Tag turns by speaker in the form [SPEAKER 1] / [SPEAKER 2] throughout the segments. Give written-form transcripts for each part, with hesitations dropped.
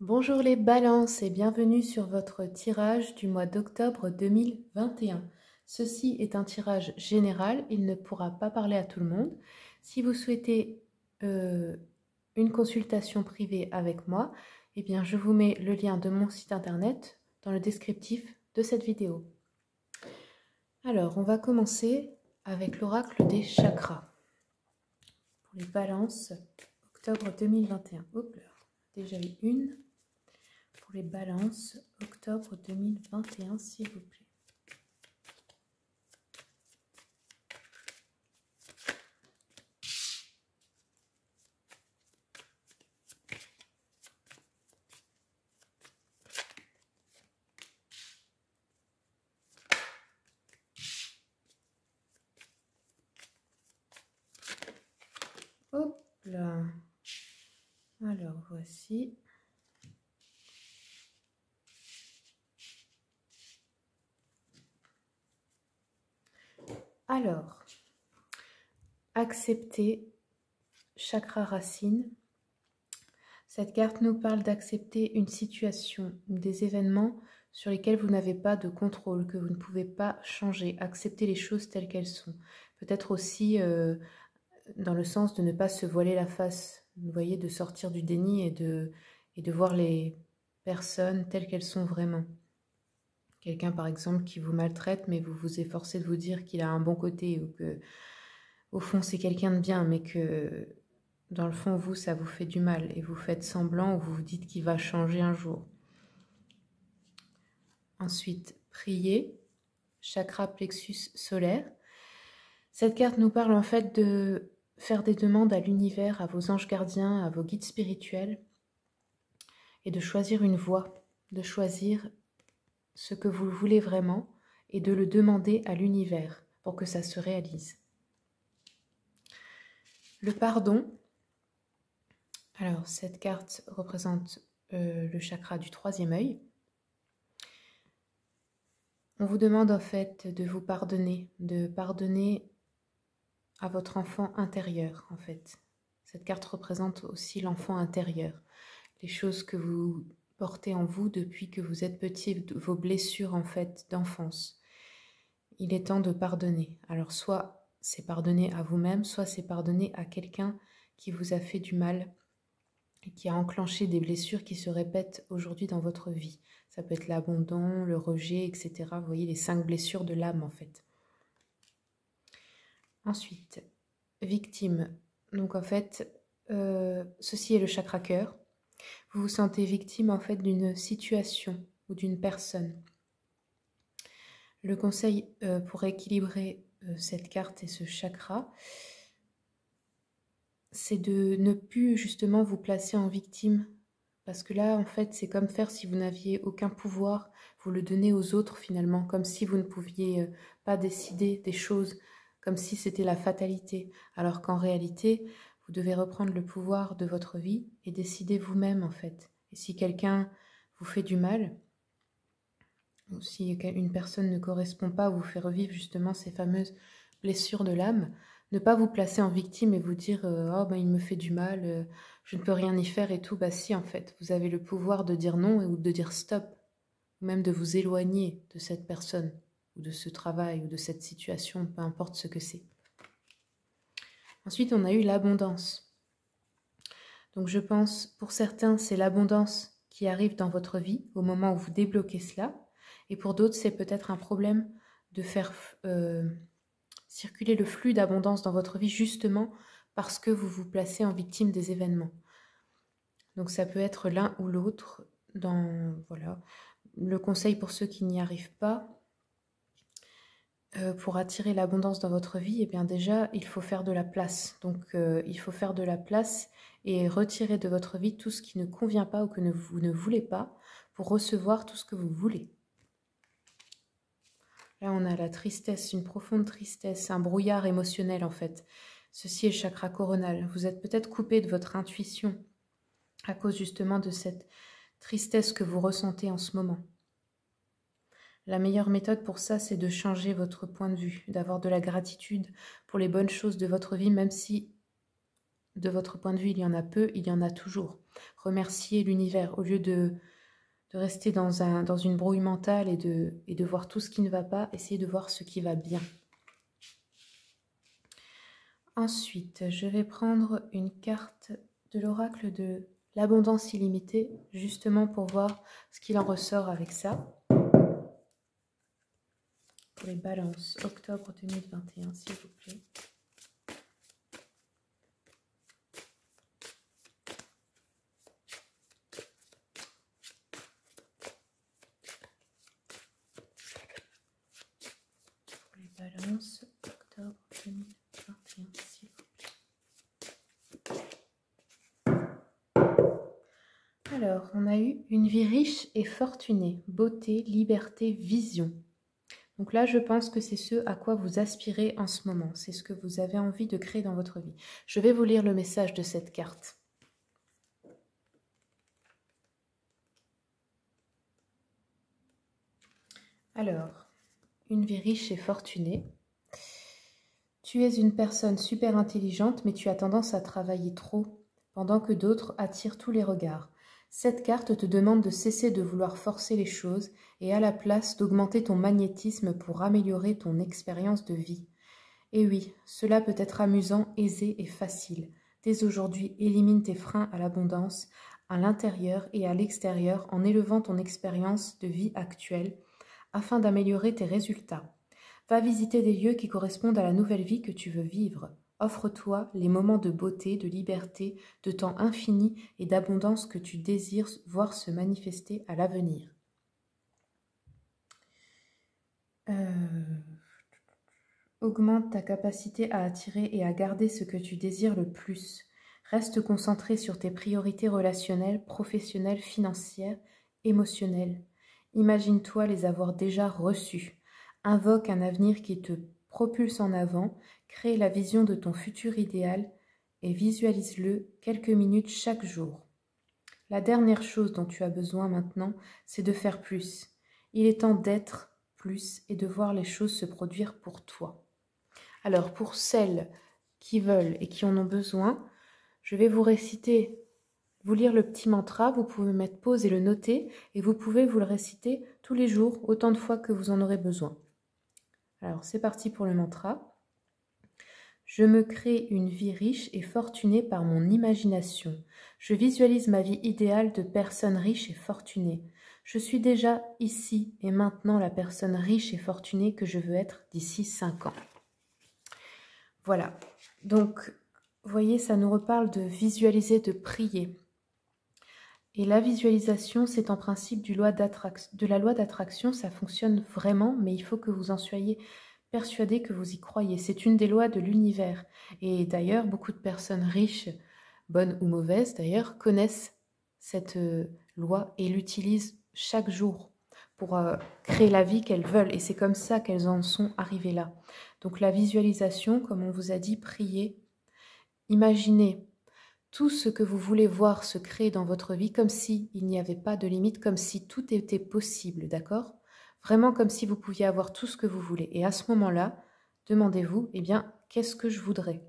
[SPEAKER 1] Bonjour les balances et bienvenue sur votre tirage du mois d'octobre 2021. Ceci est un tirage général, il ne pourra pas parler à tout le monde. Si vous souhaitez une consultation privée avec moi, eh bien je vous mets le lien de mon site internet dans le descriptif de cette vidéo. Alors, on va commencer avec l'oracle des chakras. Pour les balances, octobre 2021. Hop là, déjà eu une. Pour les balances, octobre 2021, s'il vous plaît. Hop là. Alors, voici. Alors, accepter, chakra racine. Cette carte nous parle d'accepter une situation, des événements sur lesquels vous n'avez pas de contrôle, que vous ne pouvez pas changer. Accepter les choses telles qu'elles sont. Peut-être aussi dans le sens de ne pas se voiler la face. Vous voyez, de sortir du déni et de voir les personnes telles qu'elles sont vraiment. Quelqu'un par exemple qui vous maltraite, mais vous vous efforcez de vous dire qu'il a un bon côté, ou que au fond c'est quelqu'un de bien, mais que dans le fond vous, ça vous fait du mal, et vous faites semblant, ou vous vous dites qu'il va changer un jour. Ensuite, prier, chakra plexus solaire. Cette carte nous parle en fait de faire des demandes à l'univers, à vos anges gardiens, à vos guides spirituels, et de choisir une voie, de choisir ce que vous voulez vraiment et de le demander à l'univers pour que ça se réalise. Le pardon. Alors, cette carte représente le chakra du troisième œil. On vous demande en fait de vous pardonner, de pardonner à votre enfant intérieur en fait. Cette carte représente aussi l'enfant intérieur, les choses que vous portez en vous depuis que vous êtes petit, vos blessures en fait d'enfance. Il est temps de pardonner. Alors soit c'est pardonner à vous-même, soit c'est pardonner à quelqu'un qui vous a fait du mal et qui a enclenché des blessures qui se répètent aujourd'hui dans votre vie. Ça peut être l'abandon, le rejet, etc. Vous voyez les 5 blessures de l'âme en fait. Ensuite, victime. Donc en fait, ceci est le chakra cœur. Vous vous sentez victime en fait d'une situation ou d'une personne. Le conseil pour équilibrer cette carte et ce chakra, c'est de ne plus justement vous placer en victime. Parce que là, en fait, c'est comme faire si vous n'aviez aucun pouvoir, vous le donnez aux autres finalement, comme si vous ne pouviez pas décider des choses, comme si c'était la fatalité. Alors qu'en réalité, vous devez reprendre le pouvoir de votre vie et décider vous-même en fait. Et si quelqu'un vous fait du mal, ou si une personne ne correspond pas ou vous fait revivre justement ces fameuses blessures de l'âme, ne pas vous placer en victime et vous dire oh ben il me fait du mal, je ne peux rien y faire et tout. Bah si, en fait, vous avez le pouvoir de dire non ou de dire stop, ou même de vous éloigner de cette personne ou de ce travail ou de cette situation, peu importe ce que c'est. Ensuite, on a eu l'abondance. Donc je pense, pour certains, c'est l'abondance qui arrive dans votre vie au moment où vous débloquez cela. Et pour d'autres, c'est peut-être un problème de faire circuler le flux d'abondance dans votre vie justement parce que vous vous placez en victime des événements. Donc ça peut être l'un ou l'autre. Voilà. Le conseil pour ceux qui n'y arrivent pas, pour attirer l'abondance dans votre vie, eh bien déjà, il faut faire de la place. Donc il faut faire de la place et retirer de votre vie tout ce qui ne convient pas ou que vous ne voulez pas pour recevoir tout ce que vous voulez. Là, on a la tristesse, une profonde tristesse, un brouillard émotionnel en fait. Ceci est le chakra coronal. Vous êtes peut-être coupé de votre intuition à cause justement de cette tristesse que vous ressentez en ce moment. La meilleure méthode pour ça, c'est de changer votre point de vue, d'avoir de la gratitude pour les bonnes choses de votre vie, même si de votre point de vue, il y en a peu, il y en a toujours. Remerciez l'univers au lieu de rester dans une brouille mentale et de voir tout ce qui ne va pas, essayez de voir ce qui va bien. Ensuite, je vais prendre une carte de l'oracle de l'abondance illimitée, justement pour voir ce qu'il en ressort avec ça. Pour les balances, octobre 2021, s'il vous plaît. Pour les balances, octobre 2021, s'il vous plaît. Alors, on a eu une vie riche et fortunée, beauté, liberté, vision. Donc là, je pense que c'est ce à quoi vous aspirez en ce moment. C'est ce que vous avez envie de créer dans votre vie. Je vais vous lire le message de cette carte. Alors, une vie riche et fortunée. Tu es une personne super intelligente, mais tu as tendance à travailler trop, pendant que d'autres attirent tous les regards. Cette carte te demande de cesser de vouloir forcer les choses et à la place d'augmenter ton magnétisme pour améliorer ton expérience de vie. Et oui, cela peut être amusant, aisé et facile. Dès aujourd'hui, élimine tes freins à l'abondance, à l'intérieur et à l'extérieur en élevant ton expérience de vie actuelle afin d'améliorer tes résultats. Va visiter des lieux qui correspondent à la nouvelle vie que tu veux vivre. Offre-toi les moments de beauté, de liberté, de temps infini et d'abondance que tu désires voir se manifester à l'avenir. Augmente ta capacité à attirer et à garder ce que tu désires le plus. Reste concentré sur tes priorités relationnelles, professionnelles, financières, émotionnelles. Imagine-toi les avoir déjà reçues. Invoque un avenir qui te propulse en avant, crée la vision de ton futur idéal et visualise-le quelques minutes chaque jour. La dernière chose dont tu as besoin maintenant, c'est de faire plus. Il est temps d'être plus et de voir les choses se produire pour toi. Alors, pour celles qui veulent et qui en ont besoin, je vais vous réciter, vous lire le petit mantra, vous pouvez mettre pause et le noter, et vous pouvez vous le réciter tous les jours, autant de fois que vous en aurez besoin. Alors, c'est parti pour le mantra. Je me crée une vie riche et fortunée par mon imagination. Je visualise ma vie idéale de personne riche et fortunée. Je suis déjà ici et maintenant la personne riche et fortunée que je veux être d'ici 5 ans. Voilà, donc, vous voyez, ça nous reparle de visualiser, de prier. Et la visualisation, c'est en principe de la loi d'attraction, ça fonctionne vraiment, mais il faut que vous en soyez persuadé, que vous y croyez. C'est une des lois de l'univers. Et d'ailleurs, beaucoup de personnes riches, bonnes ou mauvaises d'ailleurs, connaissent cette loi et l'utilisent chaque jour pour créer la vie qu'elles veulent. Et c'est comme ça qu'elles en sont arrivées là. Donc la visualisation, comme on vous a dit, priez, imaginez tout ce que vous voulez voir se créer dans votre vie comme s'il n'y avait pas de limite, comme si tout était possible, d'accord? Vraiment comme si vous pouviez avoir tout ce que vous voulez. Et à ce moment-là, demandez-vous, eh bien, qu'est-ce que je voudrais?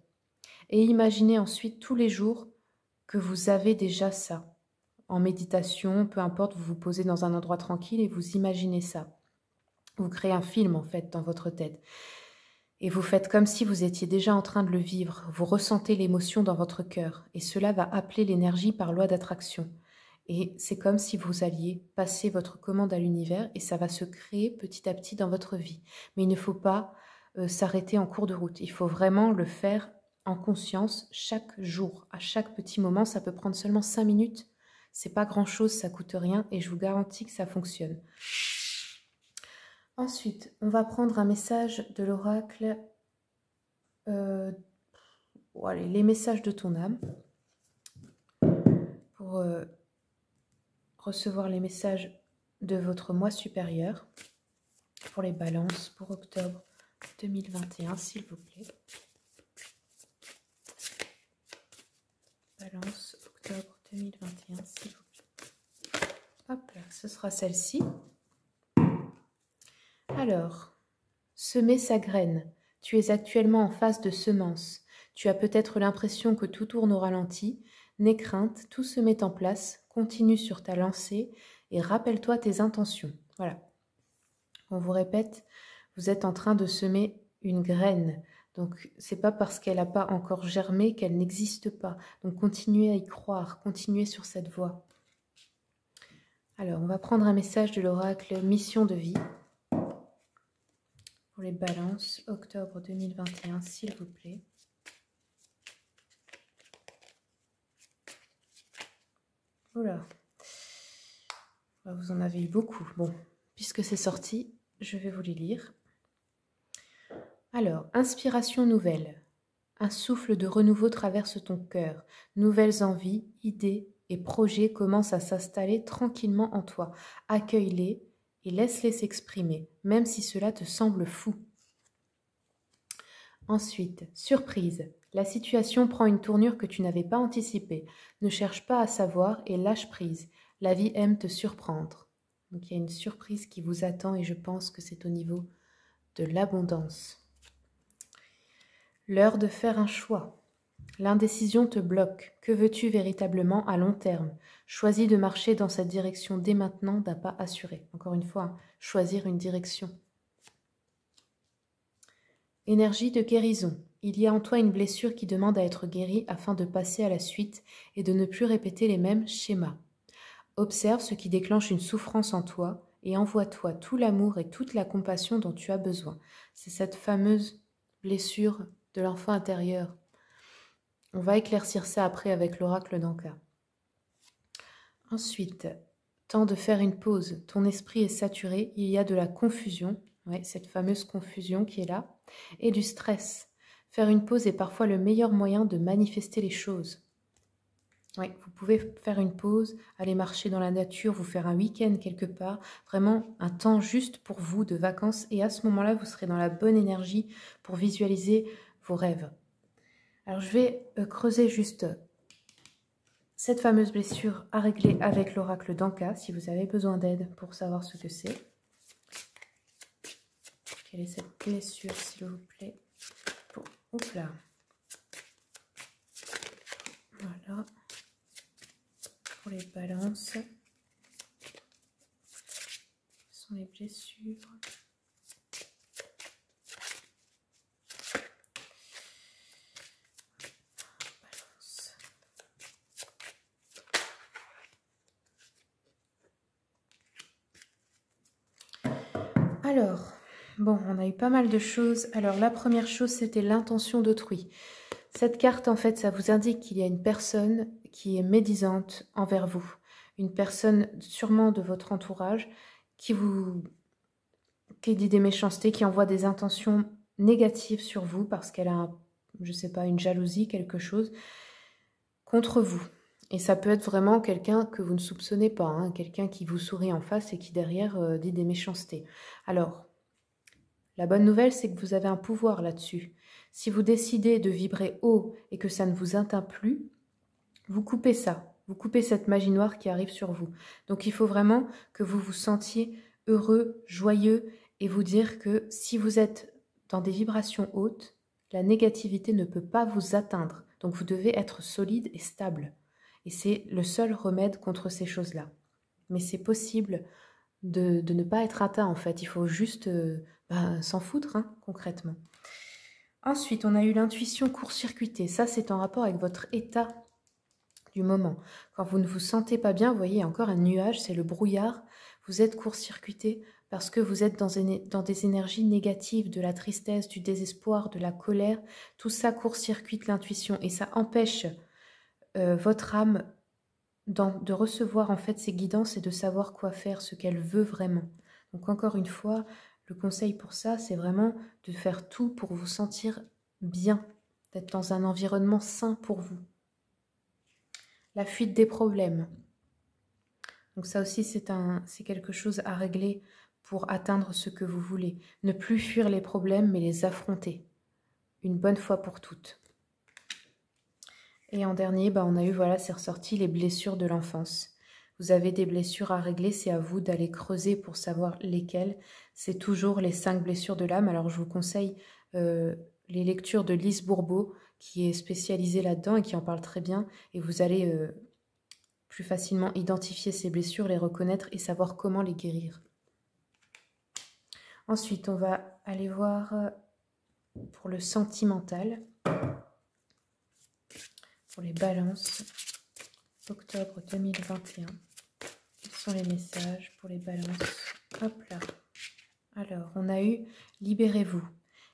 [SPEAKER 1] Et imaginez ensuite tous les jours que vous avez déjà ça. En méditation, peu importe, vous vous posez dans un endroit tranquille et vous imaginez ça. Vous créez un film en fait dans votre tête. Et vous faites comme si vous étiez déjà en train de le vivre. Vous ressentez l'émotion dans votre cœur. Et cela va appeler l'énergie par loi d'attraction. Et c'est comme si vous alliez passer votre commande à l'univers et ça va se créer petit à petit dans votre vie. Mais il ne faut pas s'arrêter en cours de route. Il faut vraiment le faire en conscience chaque jour. À chaque petit moment, ça peut prendre seulement 5 minutes. C'est pas grand-chose, ça coûte rien et je vous garantis que ça fonctionne. Ensuite, on va prendre un message de l'oracle, les messages de ton âme, pour recevoir les messages de votre moi supérieur, pour les balances, pour octobre 2021, s'il vous plaît. Balance, octobre 2021, s'il vous plaît. Hop là, ce sera celle-ci. Alors, semer sa graine. Tu es actuellement en phase de semence. Tu as peut-être l'impression que tout tourne au ralenti. N'aie crainte, tout se met en place. Continue sur ta lancée et rappelle-toi tes intentions. Voilà. On vous répète, vous êtes en train de semer une graine. Donc, c'est pas parce qu'elle n'a pas encore germé qu'elle n'existe pas. Donc, continuez à y croire, continuez sur cette voie. Alors, on va prendre un message de l'oracle Mission de vie pour les balances, octobre 2021, s'il vous plaît. Voilà. Vous en avez eu beaucoup. Bon, puisque c'est sorti, je vais vous les lire. Alors, inspiration nouvelle. Un souffle de renouveau traverse ton cœur. Nouvelles envies, idées et projets commencent à s'installer tranquillement en toi. Accueille-les et laisse-les s'exprimer, même si cela te semble fou. Ensuite, surprise. La situation prend une tournure que tu n'avais pas anticipée. Ne cherche pas à savoir et lâche prise. La vie aime te surprendre. Donc il y a une surprise qui vous attend et je pense que c'est au niveau de l'abondance. L'heure de faire un choix. L'indécision te bloque. Que veux-tu véritablement à long terme? Choisis de marcher dans cette direction dès maintenant d'un pas assuré. Encore une fois, choisir une direction. Énergie de guérison. Il y a en toi une blessure qui demande à être guérie afin de passer à la suite et de ne plus répéter les mêmes schémas. Observe ce qui déclenche une souffrance en toi et envoie-toi tout l'amour et toute la compassion dont tu as besoin. C'est cette fameuse blessure de l'enfant intérieur. On va éclaircir ça après avec l'oracle d'Anka. Ensuite, temps de faire une pause. Ton esprit est saturé, il y a de la confusion, cette fameuse confusion qui est là, et du stress. Faire une pause est parfois le meilleur moyen de manifester les choses. Vous pouvez faire une pause, aller marcher dans la nature, vous faire un week-end quelque part, vraiment un temps juste pour vous de vacances, et à ce moment-là, vous serez dans la bonne énergie pour visualiser vos rêves. Alors je vais creuser juste cette fameuse blessure à régler avec l'oracle d'Anka, si vous avez besoin d'aide pour savoir ce que c'est. Quelle est cette blessure, s'il vous plaît? Hop là. Voilà. Pour les balances. Ce sont les blessures. Alors, bon, on a eu pas mal de choses. Alors, la première chose, c'était l'intention d'autrui. Cette carte, en fait, ça vous indique qu'il y a une personne qui est médisante envers vous. Une personne, sûrement de votre entourage, qui dit des méchancetés, qui envoie des intentions négatives sur vous parce qu'elle a, je sais pas, une jalousie, quelque chose, contre vous. Et ça peut être vraiment quelqu'un que vous ne soupçonnez pas, hein, quelqu'un qui vous sourit en face et qui derrière dit des méchancetés. Alors, la bonne nouvelle, c'est que vous avez un pouvoir là-dessus. Si vous décidez de vibrer haut et que ça ne vous atteint plus, vous coupez ça. Vous coupez cette magie noire qui arrive sur vous. Donc il faut vraiment que vous vous sentiez heureux, joyeux et vous dire que si vous êtes dans des vibrations hautes, la négativité ne peut pas vous atteindre. Donc vous devez être solide et stable. Et c'est le seul remède contre ces choses-là. Mais c'est possible de ne pas être atteint en fait. Il faut juste s'en foutre concrètement. Ensuite, on a eu l'intuition court-circuitée. Ça, c'est en rapport avec votre état du moment. Quand vous ne vous sentez pas bien, vous voyez, encore un nuage, c'est le brouillard. Vous êtes court-circuité parce que vous êtes dans des énergies négatives, de la tristesse, du désespoir, de la colère. Tout ça court-circuite l'intuition et ça empêche votre âme de recevoir en fait ses guidances et de savoir quoi faire, ce qu'elle veut vraiment. Donc encore une fois, le conseil pour ça, c'est vraiment de faire tout pour vous sentir bien, d'être dans un environnement sain pour vous. La fuite des problèmes. Donc ça aussi, c'est quelque chose à régler pour atteindre ce que vous voulez. Ne plus fuir les problèmes, mais les affronter. Une bonne fois pour toutes. Et en dernier, on a eu, voilà, c'est ressorti, les blessures de l'enfance. Vous avez des blessures à régler, c'est à vous d'aller creuser pour savoir lesquelles. C'est toujours les 5 blessures de l'âme. Alors je vous conseille les lectures de Lise Bourbeau, qui est spécialisé là-dedans et qui en parle très bien. Et vous allez plus facilement identifier ces blessures, les reconnaître et savoir comment les guérir. Ensuite, on va aller voir pour le sentimental, pour les balances, octobre 2021. Quels sont les messages pour les balances? Hop là. Alors, on a eu « Libérez-vous ».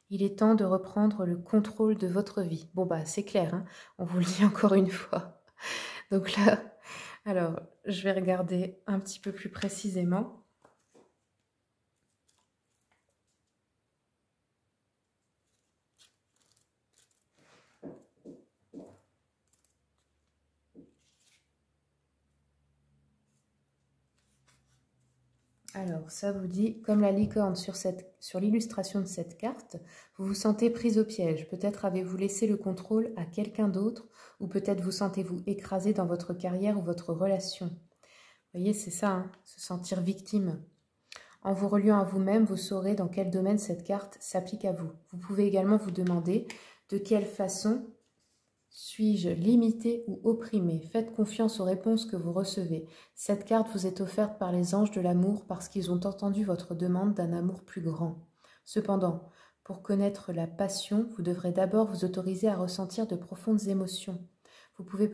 [SPEAKER 1] Il est temps de reprendre le contrôle de votre vie. Bon, bah, c'est clair, hein, on vous le dit encore une fois. Donc là, alors, je vais regarder un petit peu plus précisément. Alors, ça vous dit, comme la licorne sur l'illustration de cette carte, vous vous sentez prise au piège. Peut-être avez-vous laissé le contrôle à quelqu'un d'autre, ou peut-être vous sentez-vous écrasé dans votre carrière ou votre relation. Vous voyez, c'est ça, hein, se sentir victime. En vous reliant à vous-même, vous saurez dans quel domaine cette carte s'applique à vous. Vous pouvez également vous demander de quelle façon suis-je limité ou opprimé? Faites confiance aux réponses que vous recevez. Cette carte vous est offerte par les anges de l'amour parce qu'ils ont entendu votre demande d'un amour plus grand. Cependant, pour connaître la passion, vous devrez d'abord vous autoriser à ressentir de profondes émotions. Vous pouvez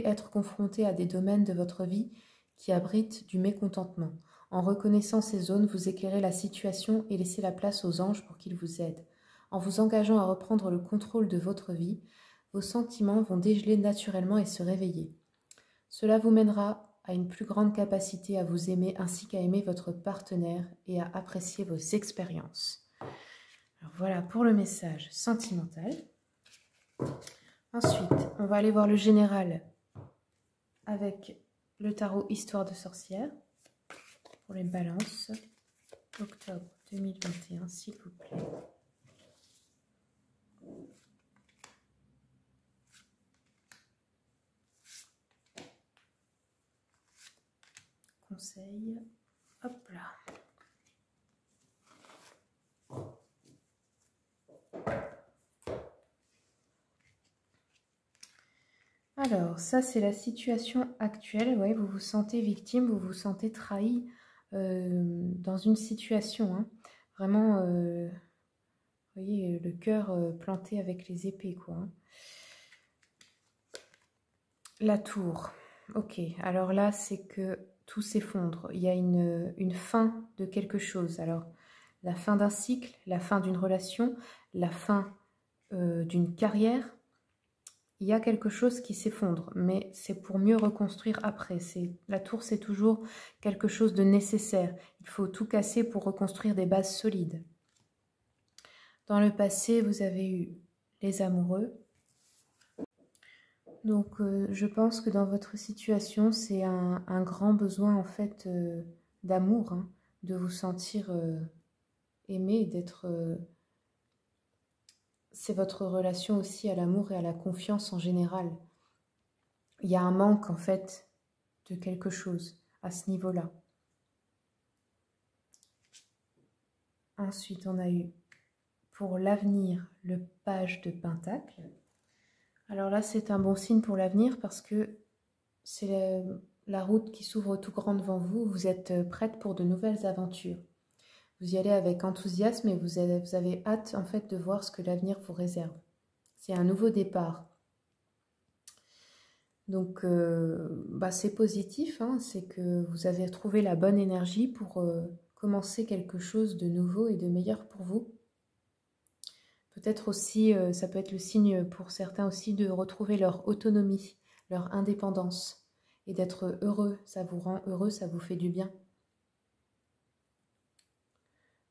[SPEAKER 1] être confronté à des domaines de votre vie qui abritent du mécontentement. En reconnaissant ces zones, vous éclairez la situation et laissez la place aux anges pour qu'ils vous aident. En vous engageant à reprendre le contrôle de votre vie, vos sentiments vont dégeler naturellement et se réveiller. Cela vous mènera à une plus grande capacité à vous aimer ainsi qu'à aimer votre partenaire et à apprécier vos expériences. Alors voilà pour le message sentimental. Ensuite, on va aller voir le général avec le tarot Histoire de sorcière pour les balances. Octobre 2021, s'il vous plaît. Conseil, hop là. Alors, ça c'est la situation actuelle. Ouais, vous vous sentez victime, vous vous sentez trahi dans une situation. Hein. Vraiment, vous voyez, le cœur planté avec les épées, quoi. Hein. La tour. Ok, alors là, c'est que tout s'effondre. Il y a une fin de quelque chose. Alors, la fin d'un cycle, la fin d'une relation, la fin d'une carrière. Il y a quelque chose qui s'effondre, mais c'est pour mieux reconstruire après. La tour, c'est toujours quelque chose de nécessaire. Il faut tout casser pour reconstruire des bases solides. Dans le passé, vous avez eu les amoureux. Donc, je pense que dans votre situation, c'est un grand besoin, en fait, d'amour, hein, de vous sentir aimé, d'être... c'est votre relation aussi à l'amour et à la confiance en général. Il y a un manque, en fait, de quelque chose à ce niveau-là. Ensuite, on a eu, pour l'avenir, le page de Pentacle. Alors là, c'est un bon signe pour l'avenir parce que c'est la route qui s'ouvre tout grand devant vous. Vous êtes prête pour de nouvelles aventures. Vous y allez avec enthousiasme et vous avez hâte, en fait, de voir ce que l'avenir vous réserve. C'est un nouveau départ. Donc, c'est positif, hein, c'est que vous avez trouvé la bonne énergie pour commencer quelque chose de nouveau et de meilleur pour vous. Peut-être aussi, ça peut être le signe pour certains aussi de retrouver leur autonomie, leur indépendance et d'être heureux. Ça vous rend heureux, ça vous fait du bien.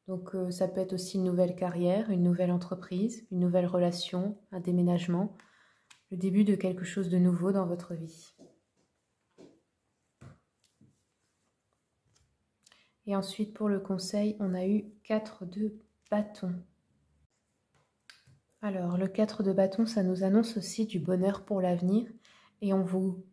[SPEAKER 1] Donc, ça peut être aussi une nouvelle carrière, une nouvelle entreprise, une nouvelle relation, un déménagement, le début de quelque chose de nouveau dans votre vie. Et ensuite, pour le conseil, on a eu 4 de bâton. Alors, le 4 de bâton, ça nous annonce aussi du bonheur pour l'avenir. Et on vous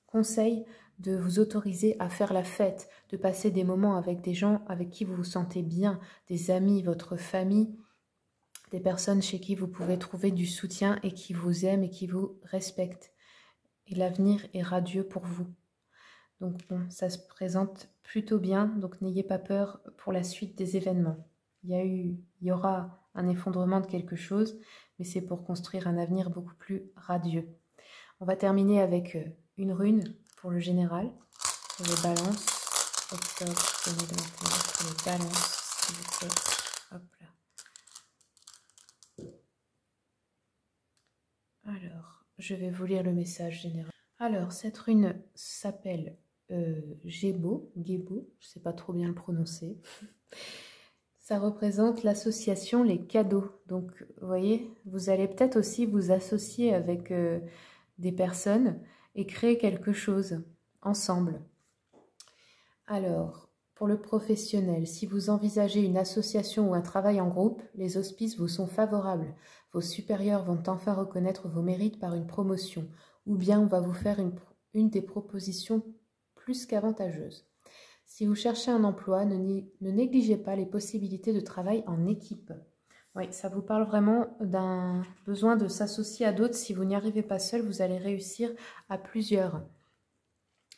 [SPEAKER 1] conseille de vous autoriser à faire la fête, de passer des moments avec des gens avec qui vous vous sentez bien, des amis, votre famille, des personnes chez qui vous pouvez trouver du soutien et qui vous aiment et qui vous respectent. Et l'avenir est radieux pour vous. Donc bon, ça se présente plutôt bien, donc n'ayez pas peur pour la suite des événements. Il y aura un effondrement de quelque chose, mais c'est pour construire un avenir beaucoup plus radieux. On va terminer avec une rune pour le général, pour les balances. Octobre 2021, pour les balances, s'il vous plaît. Hop là. Alors, je vais vous lire le message général. Alors, cette rune s'appelle Gébo, je ne sais pas trop bien le prononcer. Ça représente l'association Les Cadeaux. Donc, vous voyez, vous allez peut-être aussi vous associer avec des personnes et créer quelque chose ensemble. Alors, pour le professionnel, si vous envisagez une association ou un travail en groupe, les auspices vous sont favorables. Vos supérieurs vont enfin reconnaître vos mérites par une promotion, ou bien on va vous faire une des propositions plus qu'avantageuses. Si vous cherchez un emploi, ne négligez pas les possibilités de travail en équipe. Oui, ça vous parle vraiment d'un besoin de s'associer à d'autres. Si vous n'y arrivez pas seul, vous allez réussir à plusieurs.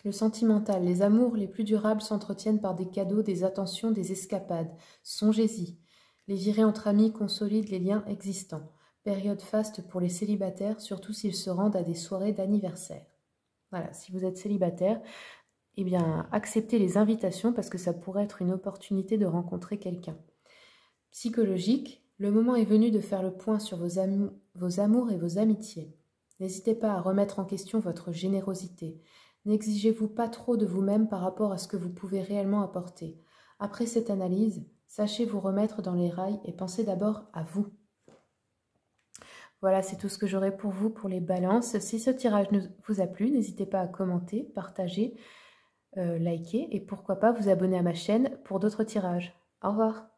[SPEAKER 1] Le sentimental, les amours les plus durables s'entretiennent par des cadeaux, des attentions, des escapades. Songez-y. Les virées entre amis consolident les liens existants. Période faste pour les célibataires, surtout s'ils se rendent à des soirées d'anniversaire. Voilà, si vous êtes célibataire, eh bien, acceptez les invitations parce que ça pourrait être une opportunité de rencontrer quelqu'un. Psychologique, le moment est venu de faire le point sur vos amours et vos amitiés. N'hésitez pas à remettre en question votre générosité. N'exigez-vous pas trop de vous-même par rapport à ce que vous pouvez réellement apporter. Après cette analyse, sachez vous remettre dans les rails et pensez d'abord à vous. Voilà, c'est tout ce que j'aurai pour vous pour les balances. Si ce tirage vous a plu, n'hésitez pas à commenter, partager, liker et pourquoi pas vous abonner à ma chaîne pour d'autres tirages. Au revoir.